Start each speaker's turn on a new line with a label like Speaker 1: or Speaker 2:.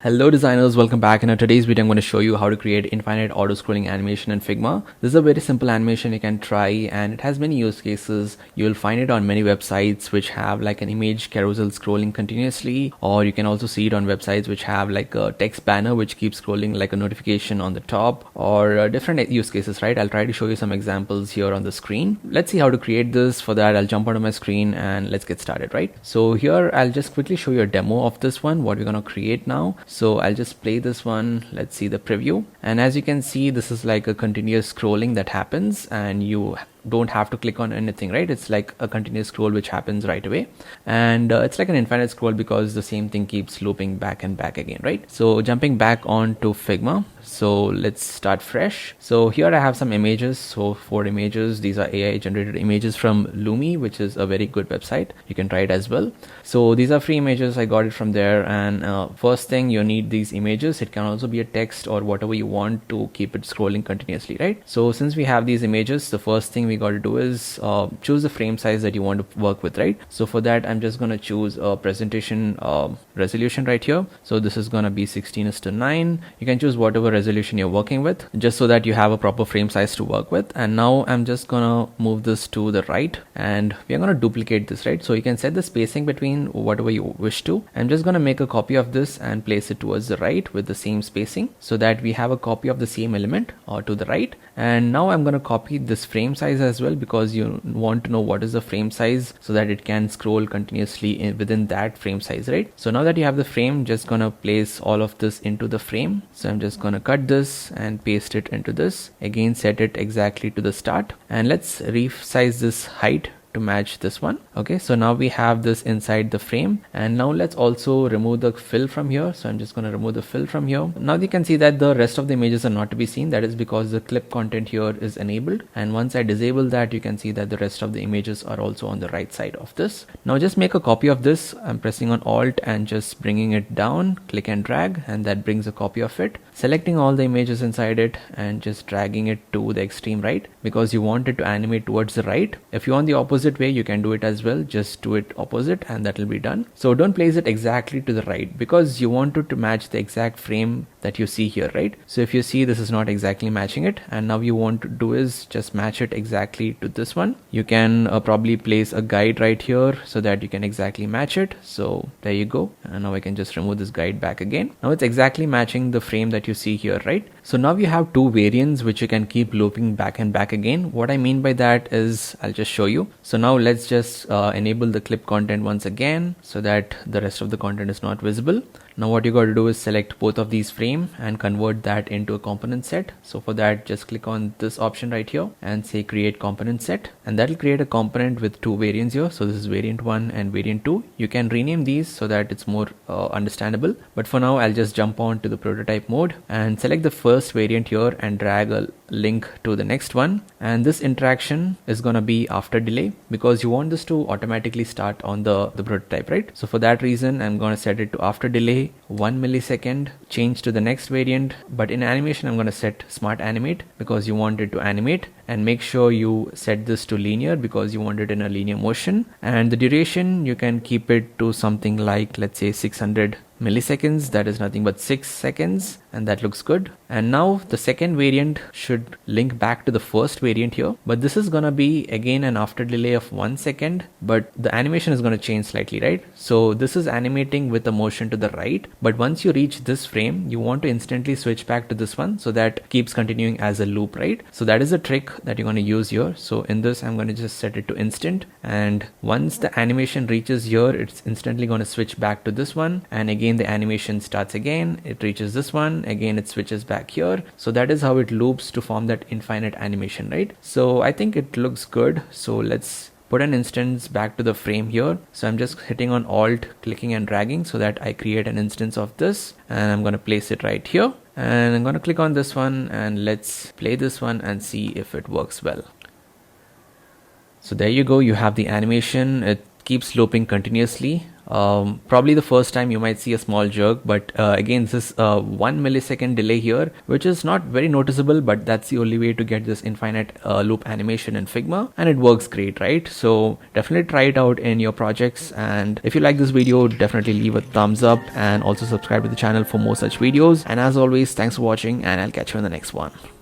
Speaker 1: Hello designers, welcome back. In today's video I'm going to show you how to create infinite auto scrolling animation in Figma. This is a very simple animation you can try and it has many use cases. You will find it on many websites which have like an image carousel scrolling continuously, or you can also see it on websites which have like a text banner which keeps scrolling like a notification on the top, or different use cases, right? I'll try to show you some examples here on the screen. Let's see how to create this. For that I'll jump onto my screen and let's get started, right? So here I'll just quickly show you a demo of this one, what we're going to create now. So I'll just play this one. Let's see the preview. And as you can see, this is like a continuous scrolling that happens and you don't have to click on anything, right? It's like a continuous scroll which happens right away, and it's like an infinite scroll because the same thing keeps looping back and back again, right? So jumping back onto Figma, so let's start fresh. So here I have some images. So 4 images. These are AI generated images from Lumi, which is a very good website. You can try it as well. So these are free images. I got it from there. And first thing, you need these images. It can also be a text or whatever you want to keep it scrolling continuously, right? So since we have these images, the first thing we got to do is choose the frame size that you want to work with, right? So for that I'm just going to choose a presentation resolution right here. So this is going to be 16:9. You can choose whatever resolution you're working with, just so that you have a proper frame size to work with. And now I'm just gonna move this to the right and we're gonna duplicate this, right? So you can set the spacing between whatever you wish to. I'm just gonna make a copy of this and place it towards the right with the same spacing, so that we have a copy of the same element to the right. And now I'm going to copy this frame size as well, because you want to know what is the frame size so that it can scroll continuously within that frame size, right? So now that you have the frame, just going to place all of this into the frame. So I'm just going to cut this and paste it into this. Again, set it exactly to the start, and let's resize this height to match this one. Okay, so now we have this inside the frame, and now let's also remove the fill from here. So I'm just going to remove the fill from here. Now you can see that the rest of the images are not to be seen. That is because the clip content here is enabled, and once I disable that, you can see that the rest of the images are also on the right side of this. Now just make a copy of this. I'm pressing on Alt and just bringing it down, click and drag, and that brings a copy of it. Selecting all the images inside it and just dragging it to the extreme right, because you want it to animate towards the right. If you want the opposite way, you can do it as well. Just do it opposite and that will be done. So don't place it exactly to the right, because you want it to match the exact frame that you see here, right? So if you see, this is not exactly matching it, and now you want to do is just match it exactly to this one. You can probably place a guide right here so that you can exactly match it. So there you go. And now I can just remove this guide back again. Now it's exactly matching the frame that you see here, right? So now you have 2 variants which you can keep looping back and back again. What I mean by that is, I'll just show you. So now let's just enable the clip content once again so that the rest of the content is not visible. Now what you got to do is select both of these frame and convert that into a component set. So for that, just click on this option right here and say create component set, and that will create a component with 2 variants here. So this is variant 1 and variant 2. You can rename these so that it's more understandable, but for now I'll just jump on to the prototype mode and select the first variant here and drag a link to the next one. And this interaction is going to be after delay, because you want this to automatically start on the prototype, right? So for that reason, I'm going to set it to after delay 1 millisecond, change to the next variant. But in animation, I'm going to set smart animate, because you want it to animate, and make sure you set this to linear because you want it in a linear motion. And the duration, you can keep it to something like, let's say 600 milliseconds. That is nothing but 6 seconds, and that looks good. And now the second variant should link back to the first variant here, but this is gonna be again an after delay of 1 second, but the animation is gonna change slightly, right? So this is animating with a motion to the right, but once you reach this frame, you want to instantly switch back to this one, so that keeps continuing as a loop, right? So that is a trick that you're going to use here. So in this, I'm going to just set it to instant, and once the animation reaches here, it's instantly going to switch back to this one, and again the animation starts again, it reaches this one, again it switches back here. So that is how it loops to form that infinite animation, right? So I think it looks good. So let's put an instance back to the frame here. So I'm just hitting on Alt, clicking and dragging so that I create an instance of this, and I'm going to place it right here, and I'm going to click on this one, and let's play this one and see if it works well. So there you go, you have the animation. It keeps looping continuously Probably the first time you might see a small jerk, but again, this 1 millisecond delay here, which is not very noticeable, but that's the only way to get this infinite loop animation in Figma, and it works great, right? So definitely try it out in your projects, and if you like this video, definitely leave a thumbs up and also subscribe to the channel for more such videos. And as always, thanks for watching, and I'll catch you in the next one.